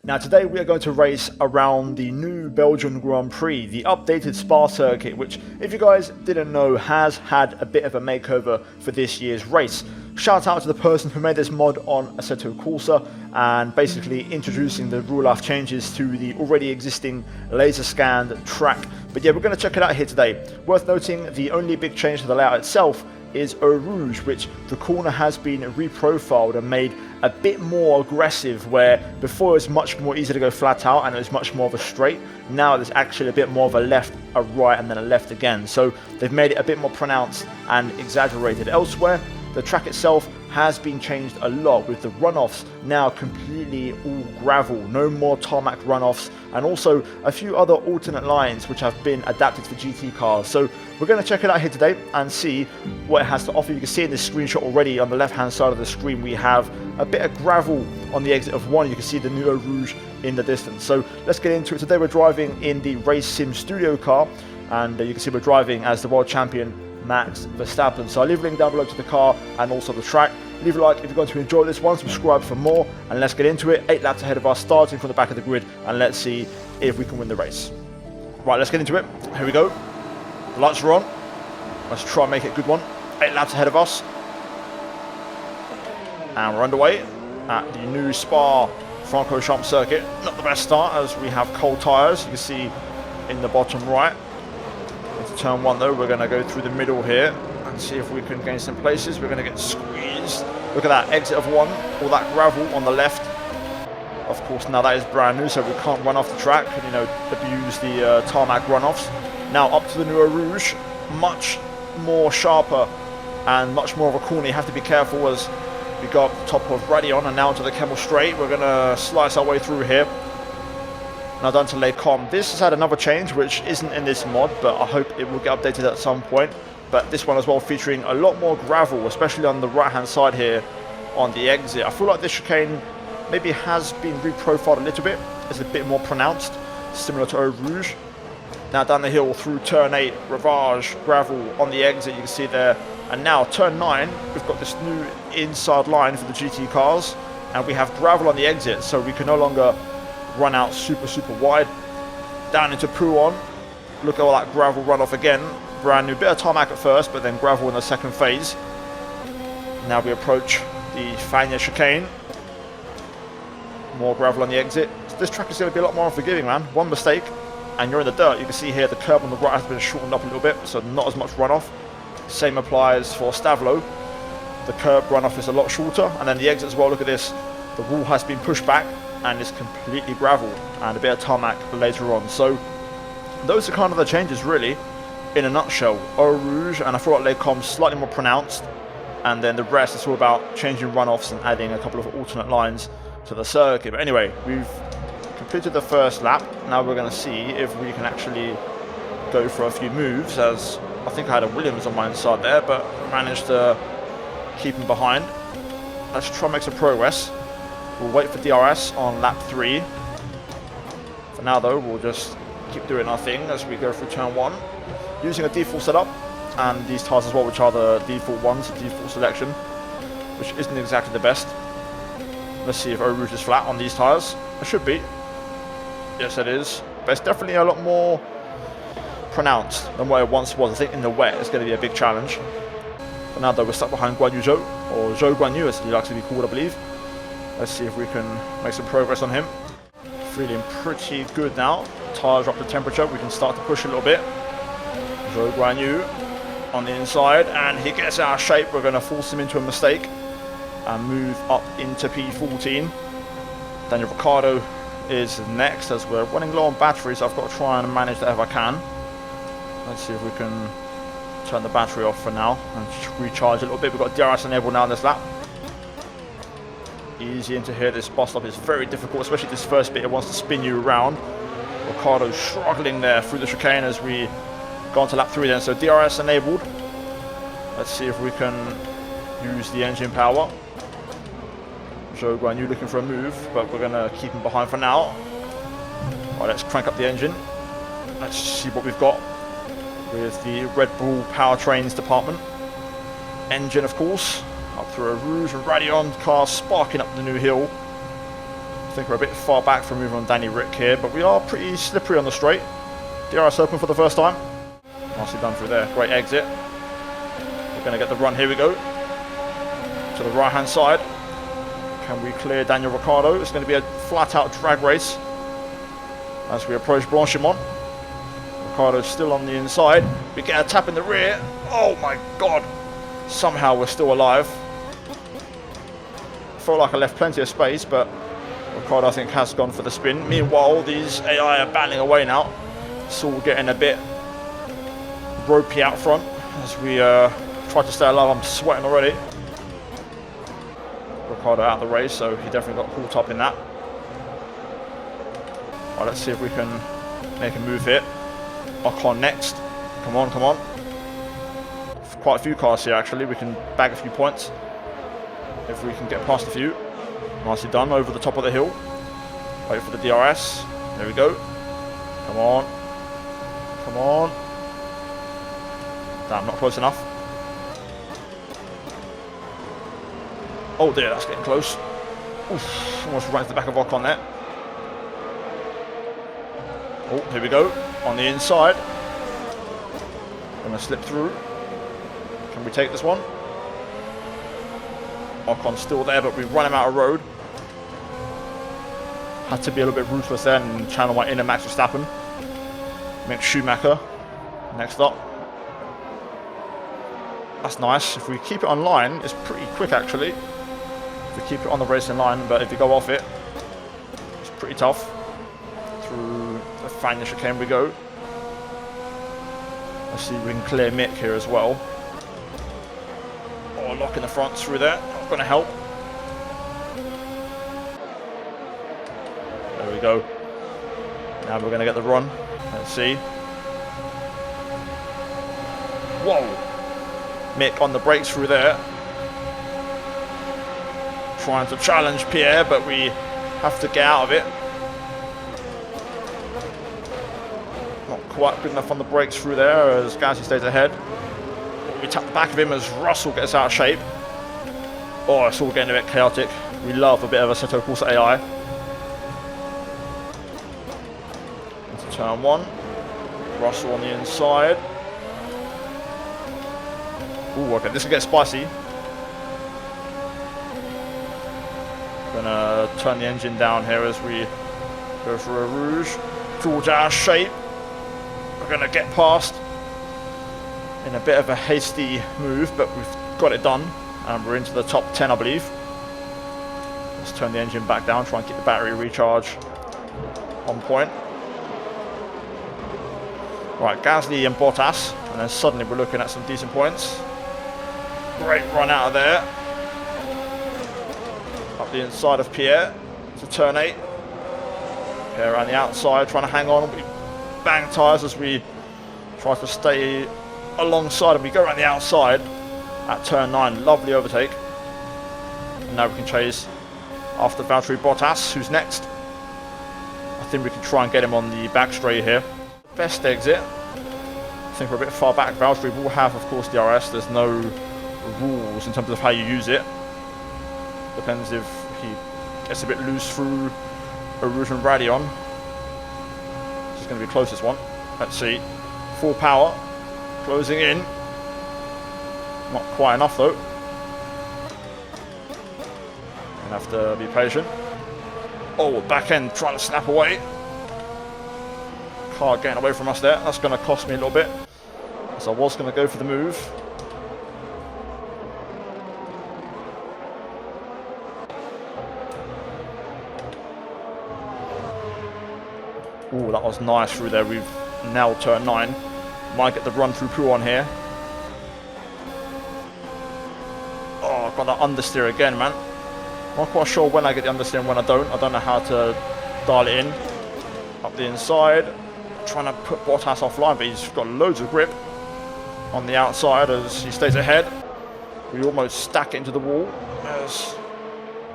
Now today we are going to race around the new Belgian Grand Prix, the updated Spa circuit, which if you guys didn't know has had a bit of a makeover for this year's race. Shout out to the person who made this mod on Assetto Corsa and basically introducing the rule life changes to the already existing laser scanned track. But yeah, we're going to check it out here today. Worth noting, the only big change to the layout itself is Eau Rouge, which the corner has been reprofiled and made a bit more aggressive, where before it was much more easy to go flat out and it was much more of a straight. Now there's actually a bit more of a left, a right, and then a left again. So they've made it a bit more pronounced and exaggerated. Elsewhere, the track itself has been changed a lot, with the runoffs now completely all gravel, no more tarmac runoffs, and also a few other alternate lines which have been adapted for GT cars. So we're going to check it out here today and see what it has to offer. You can see in this screenshot already on the left hand side of the screen we have a bit of gravel on the exit of one. You can see the new Eau Rouge in the distance. So let's get into it. Today we're driving in the Race Sim Studio car, and you can see we're driving as the world champion Max Verstappen. So I'll leave a link down below to the car and also the track. Leave a like if you're going to enjoy this one, subscribe for more, and let's get into it. 8 laps ahead of us, starting from the back of the grid, and let's see if we can win the race. Right, let's get into it. Here we go. The lights are on. Let's try and make it a good one. 8 laps ahead of us. And we're underway at the new spa-francorchamps circuit. Not the best start as we have cold tyres, you can see in the bottom right. Into turn 1 though, we're going to go through the middle here and see if we can gain some places. We're going to get squeezed. Look at that exit of 1, all that gravel on the left. Of course, now that is brand new, so we can't run off the track and, abuse the tarmac runoffs. Now up to the new Eau Rouge, much more sharper and much more of a corner. You have to be careful as we go up the top of Radion and now to the Camel Straight. We're going to slice our way through here. Now down to Les Combes. This has had another change which isn't in this mod, but I hope it will get updated at some point. But this one as well, featuring a lot more gravel, especially on the right hand side here on the exit. I feel like this chicane maybe has been reprofiled a little bit. It's a bit more pronounced, similar to Eau Rouge. Now down the hill through turn 8, Ravage, gravel on the exit, you can see there. And now turn 9, we've got this new inside line for the GT cars, and we have gravel on the exit, so we can no longer run out super wide. Down into Pouon, look at all that gravel runoff again. Brand new, bit of tarmac at first, but then gravel in the second phase. Now we approach the Fagnes chicane. More gravel on the exit. So this track is going to be a lot more unforgiving, man. One mistake and you're in the dirt. You can see here the curb on the right has been shortened up a little bit, so not as much runoff. Same applies for Stavelot. The curb runoff is a lot shorter, and then the exit as well. Look at this. The wall has been pushed back and it's completely gravel and a bit of tarmac later on. So those are kind of the changes really in a nutshell. Eau Rouge and I feel like Les Combes slightly more pronounced, and then the rest is all about changing runoffs and adding a couple of alternate lines to the circuit. But anyway, we've completed the first lap. Now we're going to see if we can actually go for a few moves, as I think I had a Williams on my inside there, but managed to keep him behind. Let's try and make some progress. We'll wait for DRS on lap 3. For now though, we'll just keep doing our thing as we go through turn 1. Using a default setup, and these tyres as well, which are the default ones, the default selection, which isn't exactly the best. Let's see if Eau Rouge is flat on these tyres. It should be. Yes, it is. But it's definitely a lot more pronounced than what it once was. I think in the wet it's going to be a big challenge. But now though, we're stuck behind Guan Yu Zhou, or Zhou Guan Yu as he likes to be called, I believe. Let's see if we can make some progress on him. Feeling pretty good now. Tyres are up to temperature. We can start to push a little bit. Zhou Guan Yu on the inside, and he gets out of shape. We're going to force him into a mistake and move up into P14. Daniel Ricciardo is next as we're running low on batteries, so I've got to try and manage that if I can. Let's see if we can turn the battery off for now and recharge a little bit. We've got DRS enabled now in this lap. Easy into here. This bus stop is very difficult, especially this first bit. It wants to spin you around. Ricciardo's struggling there through the chicane as we go on to lap 3 then. So DRS enabled. Let's see if we can use the engine power. Zhou Guan Yu looking for a move, but we're going to keep him behind for now. Right, let's crank up the engine. Let's see what we've got with the Red Bull powertrains department. Engine, of course, up through Eau Rouge and Radion car sparking up the new hill. think we're a bit far back from moving on Danny Rick here, but we are pretty slippery on the straight. DRS open for the first time. Nicely done through there. Great exit. We're going to get the run. Here we go. To the right-hand side. Can we clear Daniel Ricciardo? It's going to be a flat-out drag race as we approach Blanchimont. Ricciardo's still on the inside. We get a tap in the rear. Oh my god. Somehow we're still alive. Felt like I left plenty of space, but Ricciardo, I think, has gone for the spin. Meanwhile, these AI are battling away now. It's all getting a bit ropey out front as we try to stay alive. I'm sweating already. Ricciardo out of the race, so he definitely got caught up in that. Right, let's see if we can make a move here. Ocon next. Come on, come on. Quite a few cars here, actually. We can bag a few points if we can get past a few. Nicely done over the top of the hill. Wait for the DRS. There we go. Come on. Come on. Damn, not close enough. Oh dear, that's getting close. Oof, almost right to the back of Ocon there. Oh, here we go. On the inside. Gonna slip through. Can we take this one? Ocon's still there, but we've run him out of road. Had to be a little bit ruthless there and channel my inner Max Verstappen. Mick Schumacher next up. That's nice. If we keep it on line, it's pretty quick actually. If we keep it on the racing line, but if you go off it, it's pretty tough. Through the final chicane we go. Let's see if we can clear Mick here as well. Oh, lock in the front through there. Not going to help. There we go. Now we're going to get the run. Let's see. Whoa! Mick on the brakes through there. Trying to challenge Pierre, but we have to get out of it. Not quite good enough on the brakes through there as Gasly stays ahead. We tap the back of him as Russell gets out of shape. Oh, it's all getting a bit chaotic. We love a bit of a Assetto Corsa AI. Into turn one. Russell on the inside. Ooh, okay, this will get spicy. Gonna turn the engine down here as we go for a Eau Rouge. George out of shape. We're gonna get past in a bit of a hasty move, but we've got it done. And we're into the top 10, I believe. Let's turn the engine back down, try and keep the battery recharge on point. Right, Gasly and Bottas, and then suddenly we're looking at some decent points. Great run out of there. Up the inside of Pierre to turn 8. Pierre around the outside, trying to hang on. We bang tyres as we try to stay alongside, and we go around the outside at turn 9. Lovely overtake. And now we can chase after Valtteri Bottas, who's next. I think we can try and get him on the back straight here. Best exit. I think we're a bit far back. Valtteri will have, of course, DRS. There's no rules in terms of how you use it. Depends if he gets a bit loose through Eau Rouge and Radion. This is going to be the closest one. Let's see. Full power. Closing in. Not quite enough though. Gonna have to be patient. Oh, back end trying to snap away. Car getting away from us there. That's going to cost me a little bit. So I was going to go for the move. Oh, that was nice through there. We've now turned 9. Might get the run through Poo on here. Oh, I've got that understeer again, man. Not quite sure when I get the understeer and when I don't. I don't know how to dial it in. Up the inside. Trying to put Bottas offline, but he's got loads of grip on the outside as he stays ahead. We almost stack it into the wall as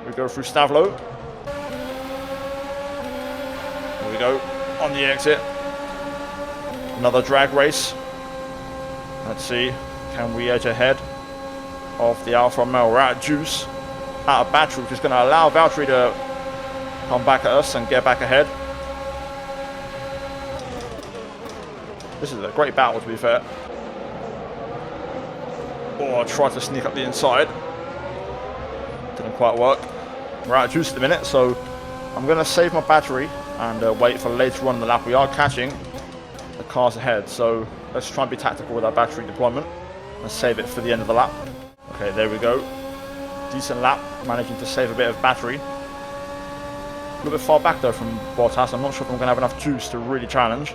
we go through Stavlo. There we go. On the exit. Another drag race. Let's see. Can we edge ahead of the Alfa Romeo? We're out of juice. Out of battery, which is going to allow Valtteri to come back at us and get back ahead. This is a great battle, to be fair. Oh, I tried to sneak up the inside. Didn't quite work. We're out of juice at the minute, so I'm going to save my battery and wait for later on in the lap. We are catching the cars ahead, so let's try and be tactical with our battery deployment and save it for the end of the lap. Okay, there we go. Decent lap, managing to save a bit of battery. A little bit far back though from Bottas. I'm not sure if I'm going to have enough juice to really challenge.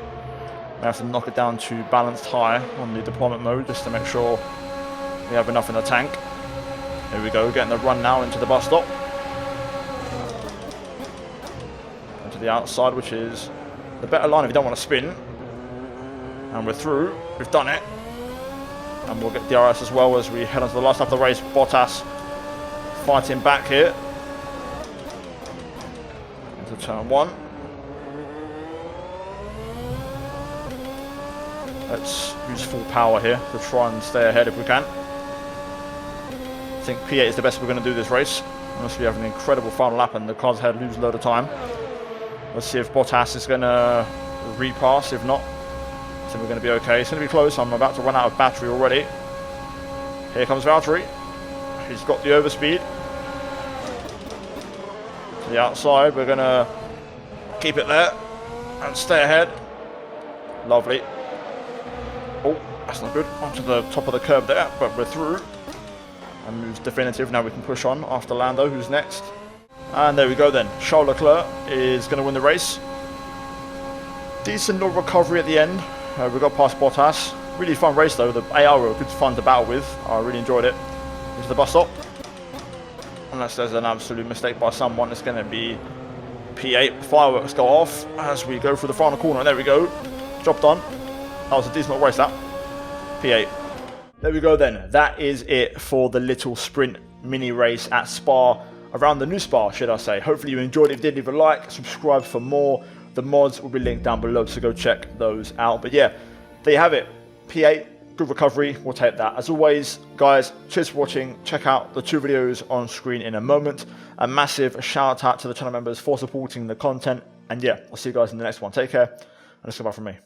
I have to knock it down to balanced high on the deployment mode just to make sure we have enough in the tank. There we go, getting the run now into the bus stop. Into the outside, which is the better line if you don't want to spin. And we're through, we've done it. And we'll get DRS as well as we head on to the last lap of the race. Bottas fighting back here. Into turn 1. Let's use full power here to try and stay ahead if we can. I think P8 is the best we're going to do this race. Unless we have an incredible final lap and the cars ahead lose a load of time. Let's see if Bottas is going to repass. If not, I think we're going to be okay. It's going to be close. I'm about to run out of battery already. Here comes Valtteri. He's got the overspeed. To the outside, we're going to keep it there and stay ahead. Lovely. Oh, that's not good. Onto the top of the curb there, but we're through. And moves definitive. Now we can push on after Lando, who's next. And there we go then. Charles Leclerc is going to win the race. Decent little recovery at the end. We got past Bottas. Really fun race though. The AR were good fun to battle with. I really enjoyed it. Into the bus stop. Unless there's an absolute mistake by someone, it's going to be P8. Fireworks go off as we go through the final corner. And there we go. Job done. That was a decent little race, that. P8. There we go then. That is it for the little sprint mini race at Spa. Around the new Spa, should I say. Hopefully you enjoyed it. If you did, leave a like, subscribe for more. The mods will be linked down below, so go check those out. But yeah, there you have it. P8, good recovery. We'll take that. As always, guys, cheers for watching. Check out the 2 videos on screen in a moment. A massive shout out to the channel members for supporting the content. And yeah, I'll see you guys in the next one. Take care, and it's goodbye from me.